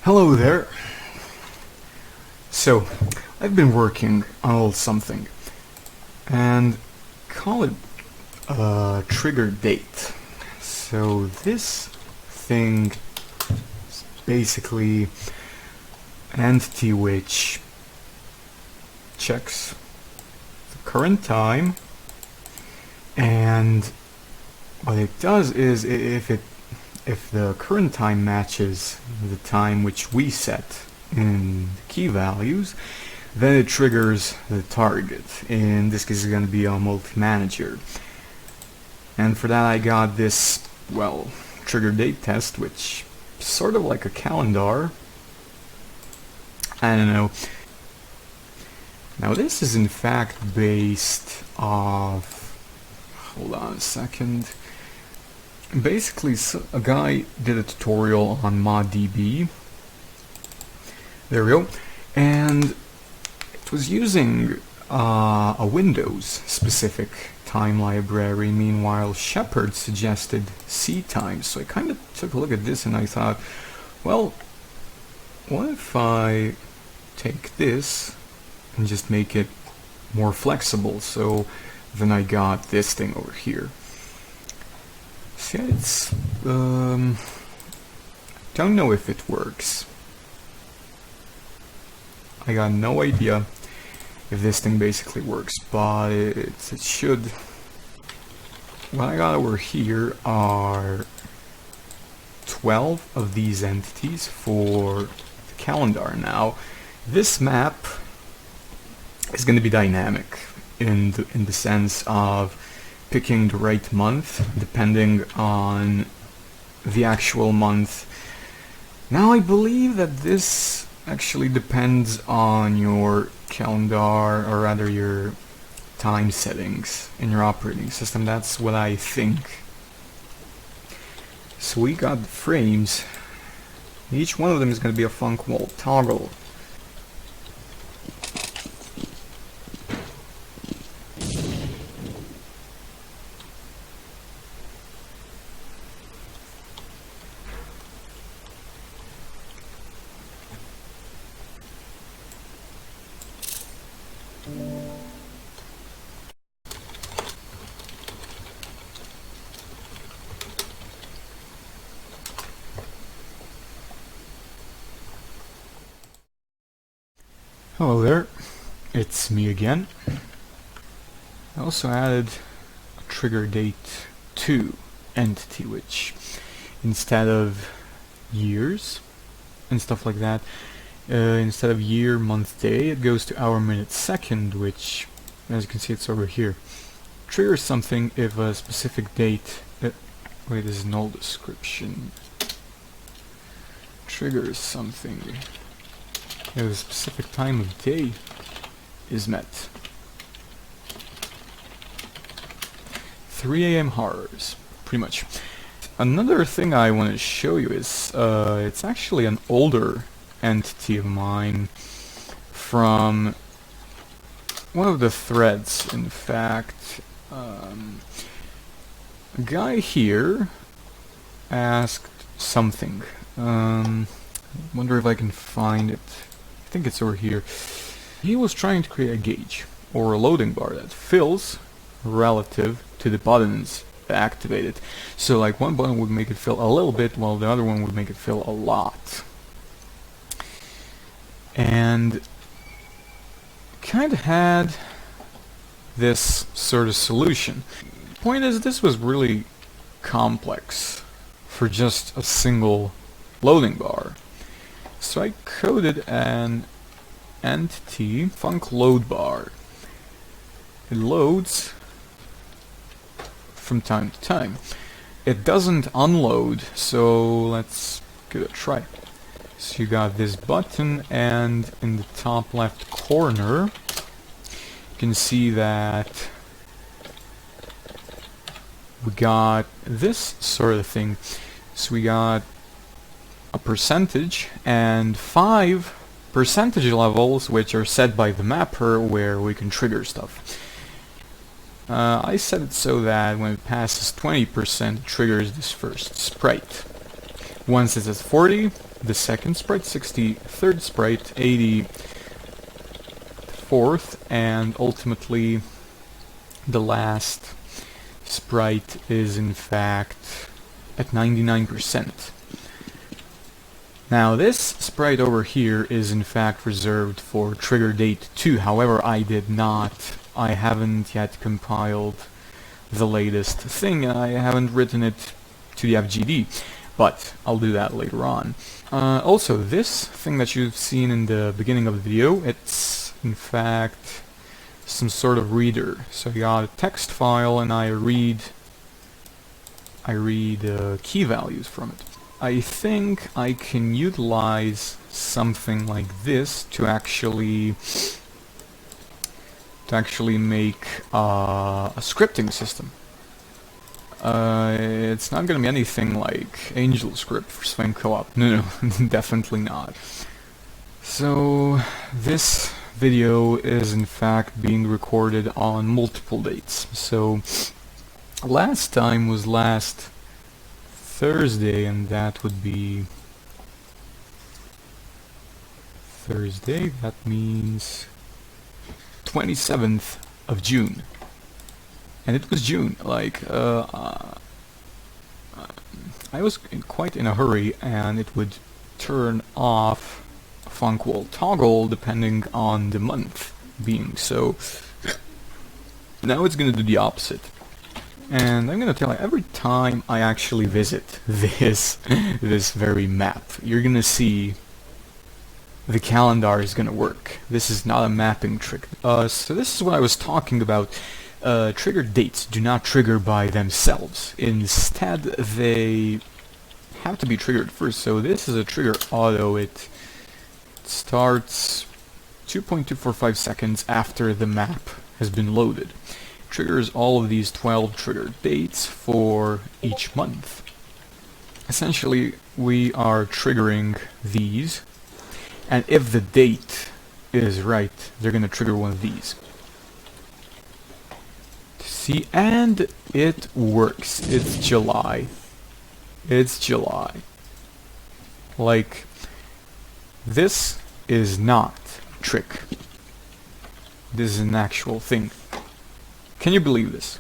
Hello there. So, I've been working on a little something, and call it a trigger date. So this thing is basically an entity which checks the current time, and what it does is if the current time matches the time which we set in the key values, then it triggers the target. In this case, it's going to be a multi-manager. And for that I got this, well, trigger date test, which is sort of like a calendar. I don't know. Now this is in fact based off, hold on a second. Basically, a guy did a tutorial on ModDB. There we go. And it was using a Windows specific time library. Meanwhile, Shepard suggested C time. So I kind of took a look at this and I thought, well, what if I take this and just make it more flexible? So then I got this thing over here. See, it's don't know if it works. I got no idea if this thing basically works, but it should. What I got over here are 12 of these entities for the calendar. Now, this map is going to be dynamic in the sense of picking the right month depending on the actual month. Now I believe that this actually depends on your calendar, or rather your time settings in your operating system. That's what I think. So we got the frames. Each one of them is going to be a functional toggle. Hello there, it's me again. I also added a trigger date 2 entity, which instead of years and stuff like that, instead of year, month, day, it goes to hour, minute, second, which, as you can see, it's over here. Triggers something if a specific date, wait, this is null description. Triggers something if a specific time of day is met. 3 AM horrors, pretty much. Another thing I want to show you is, it's actually an older entity of mine from one of the threads. In fact, a guy here asked something. Wonder if I can find it. I think it's over here. He was trying to create a gauge or a loading bar that fills relative to the buttons activated. So like one button would make it fill a little bit, while the other one would make it fill a lot. And kind of had this sort of solution. Point is, this was really complex for just a single loading bar. So I coded an entity func load bar. It loads from time to time. It doesn't unload, so let's give it a try. So you got this button, and in the top left corner you can see that we got this sort of thing. So we got a percentage and 5 percentage levels, which are set by the mapper, where we can trigger stuff. I set it so that when it passes 20%, it triggers this first sprite. Once it's at 40, the second sprite, 63rd sprite, 84th, and ultimately the last sprite is in fact at 99%. Now this sprite over here is in fact reserved for trigger date 2, however I haven't yet compiled the latest thing, and I haven't written it to the FGD, but I'll do that later on. Also, this thing that you've seen in the beginning of the video, it's in fact some sort of reader. So you got a text file and I read key values from it. I think I can utilize something like this to actually make a scripting system. It's not gonna be anything like Angel script for Sven Co-op. No, definitely not. So this video is in fact being recorded on multiple dates. So last time was last Thursday, and that would be Thursday. That means 27th of June. And it was June. Like, I was quite in a hurry, and it would turn off func toggle depending on the month being. So now it's gonna do the opposite. And I'm gonna tell you, every time I actually visit this very map, you're gonna see the calendar is gonna work. This is not a mapping trick. So this is what I was talking about. Trigger dates do not trigger by themselves. Instead, they have to be triggered first. So this is a trigger auto. It starts 2.245 seconds after the map has been loaded. Triggers all of these 12 trigger dates for each month. Essentially, we are triggering these, and if the date is right, they're gonna trigger one of these. See, and it works. It's July. It's July. Like, this is not a trick. This is an actual thing. Can you believe this?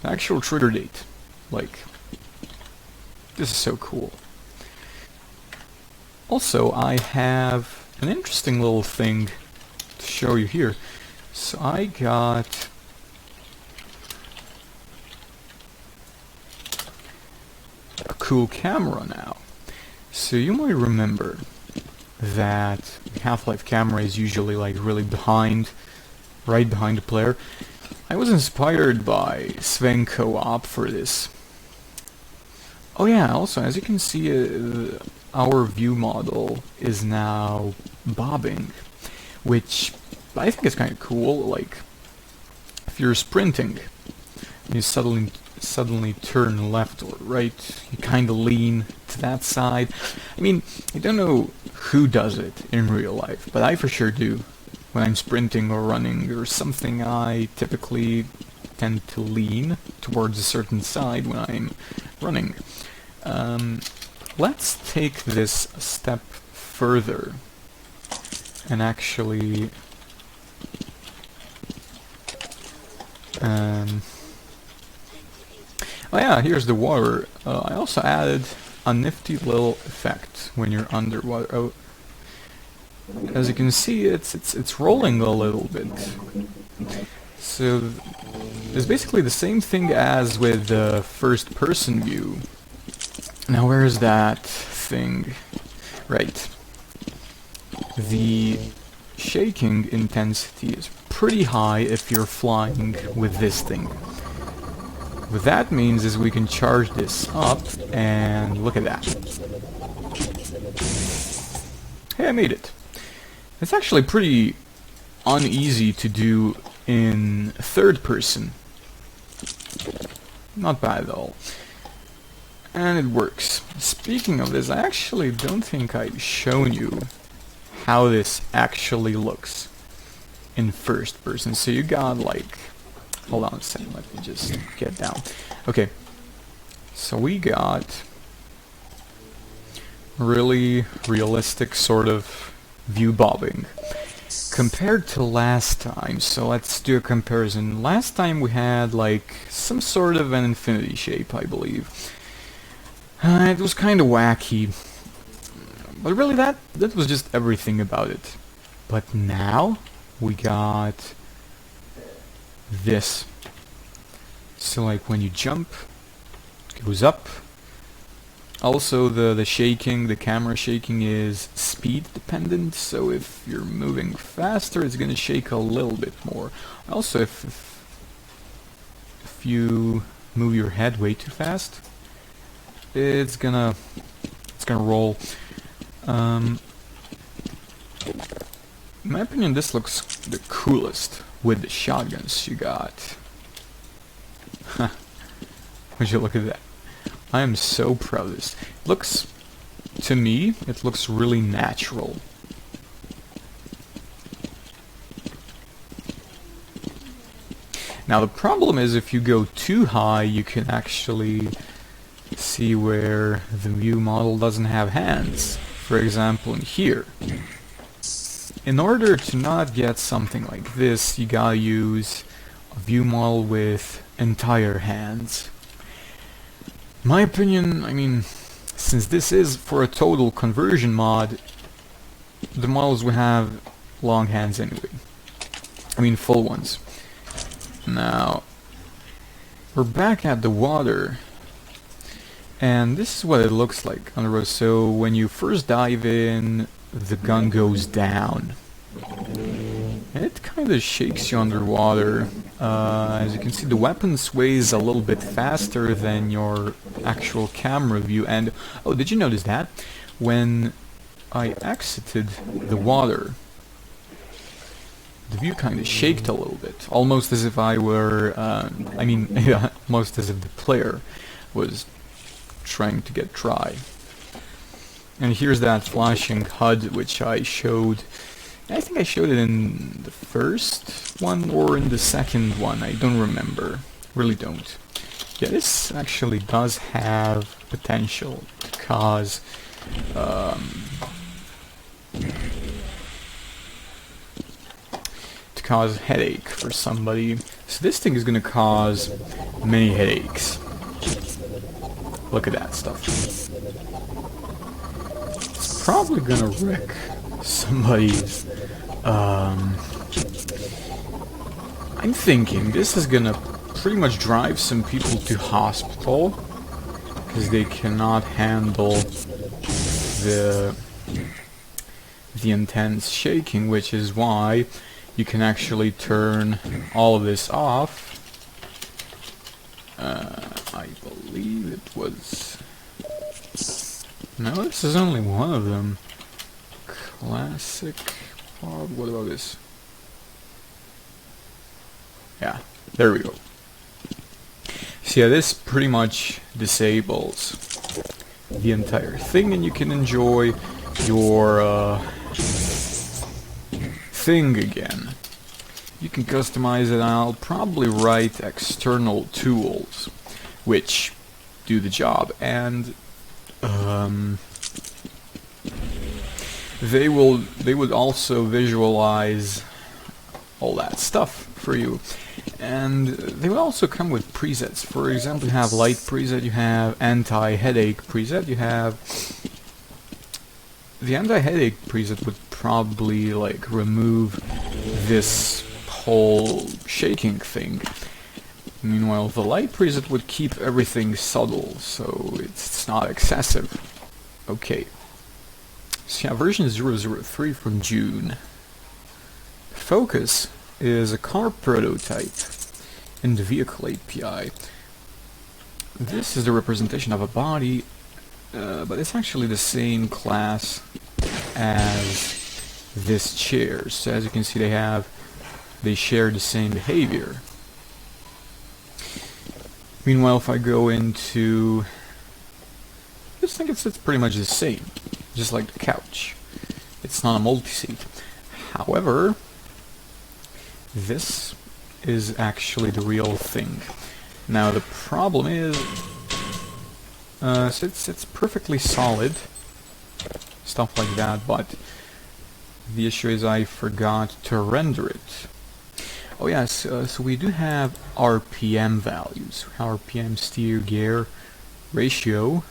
Actual trigger date. Like, this is so cool. Also, I have an interesting little thing to show you here. So I got a cool camera now. So you might remember that Half-Life camera is usually like really right behind the player. I was inspired by Sven Co-op for this. Oh yeah, also as you can see, our view model is now bobbing, which I think is kind of cool. Like, if you're sprinting, you suddenly turn left or right, you kind of lean to that side. I mean, I don't know who does it in real life, but I for sure do. When I'm sprinting or running or something, I typically tend to lean towards a certain side when I'm running. Let's take this a step further and actually oh yeah, here's the water. I also added a nifty little effect when you're underwater. Oh, as you can see, it's rolling a little bit. So it's basically the same thing as with the first person view. Now where's that thing? Right. The shaking intensity is pretty high if you're flying with this thing. What that means is we can charge this up, and look at that. Hey, I made it. It's actually pretty uneasy to do in third person. Not bad at all. And it works. Speaking of this, I actually don't think I've shown you how this actually looks in first person. So you got like, hold on a second, let me just get down. Okay, so we got really realistic sort of view bobbing compared to last time. So let's do a comparison. Last time we had like some sort of an infinity shape, I believe. It was kind of wacky, but really that was just everything about it. But now we got this. So like when you jump, it goes up. Also the shaking, the camera shaking is speed dependent, so if you're moving faster it's gonna shake a little bit more. Also if you move your head way too fast, it's gonna roll. In my opinion, this looks the coolest with the shotguns you got. Would you look at that? I am so proud of this. Looks, to me, it looks really natural. Now the problem is if you go too high, you can actually see where the view model doesn't have hands. For example, in here. In order to not get something like this, you gotta use a view model with entire hands. My opinion, I mean, since this is for a total conversion mod, the models will have long hands anyway. I mean, full ones. Now, we're back at the water, and this is what it looks like on the road. So when you first dive in, the gun goes down. And it kind of shakes you underwater. As you can see, the weapon sways a little bit faster than your actual camera view. And oh, did you notice that? When I exited the water, the view kind of shaked a little bit, almost as if I were, I mean, yeah, almost as if the player was trying to get dry. And here's that flashing HUD which I showed. I think I showed it in the first one or in the second one, I don't remember, really don't. Yeah, this actually does have potential to cause headache for somebody. So this thing is gonna cause many headaches. Look at that stuff. It's probably gonna wreck somebody's I'm thinking this is gonna pretty much drive some people to hospital because they cannot handle the intense shaking, which is why you can actually turn all of this off. I believe it was... No, this is only one of them. Classic pod. What about this? Yeah, there we go. So yeah, this pretty much disables the entire thing, and you can enjoy your thing again. You can customize it, and I'll probably write external tools which do the job, and they would also visualize all that stuff for you, and they will also come with presets. For example, you have light preset, you have anti-headache preset, you have the anti-headache preset would probably like remove this whole shaking thing. Meanwhile, the light preset would keep everything subtle, so it's not excessive. Okay. So yeah, version 003 from June. Focus is a car prototype in the vehicle API. This is the representation of a body, but it's actually the same class as this chair. So as you can see, they share the same behavior. Meanwhile, if I go into, I just think it's pretty much the same, just like the couch. It's not a multi-seat. However, this is actually the real thing. Now the problem is, so it's perfectly solid, stuff like that, but the issue is I forgot to render it. Oh yes, so we do have RPM values. RPM steer gear ratio,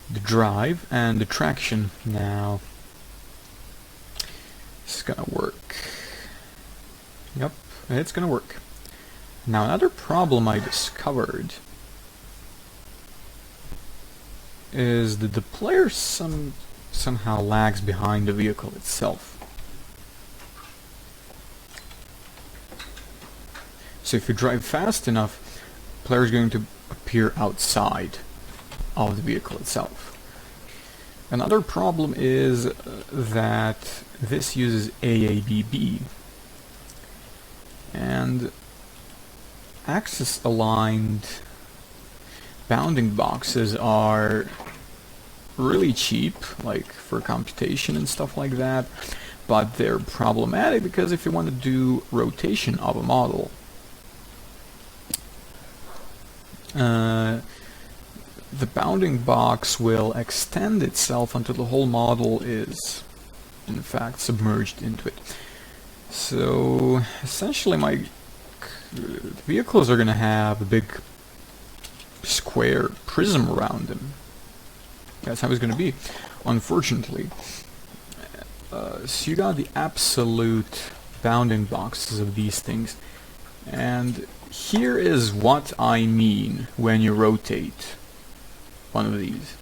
the drive, and the traction. Now, it's gonna work. Yep, it's gonna work. Now another problem I discovered is that the player somehow lags behind the vehicle itself. So if you drive fast enough, the player is going to appear outside of the vehicle itself. Another problem is that this uses ADM, and axis aligned bounding boxes are really cheap, like for computation and stuff like that, but they're problematic because if you want to do rotation of a model, the bounding box will extend itself until the whole model is in fact submerged into it. So essentially my vehicles are going to have a big square prism around them. That's how it's going to be, unfortunately. So you got the absolute bounding boxes of these things, and here is what I mean when you rotate one of these.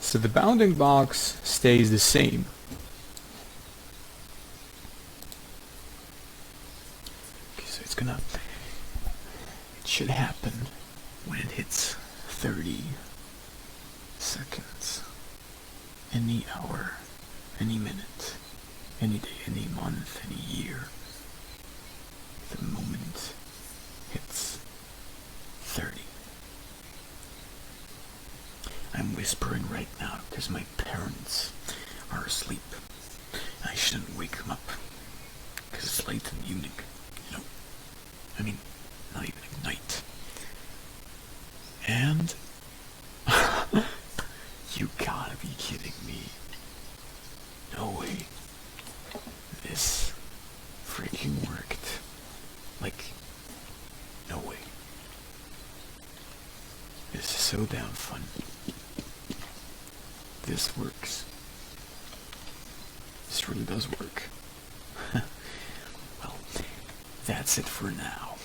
So the bounding box stays the same. Okay, so it should happen when it hits 30 seconds, any hour, any minute, any day, any month, any year. The moment hits 30. I'm whispering right now because my parents are asleep. I shouldn't wake them up because it's late in the evening, you know. I mean, not even at night. And you gotta be kidding me. No way. This freaking worked. Like, no way. This is so damn fun. This works. This really does work. Well, that's it for now.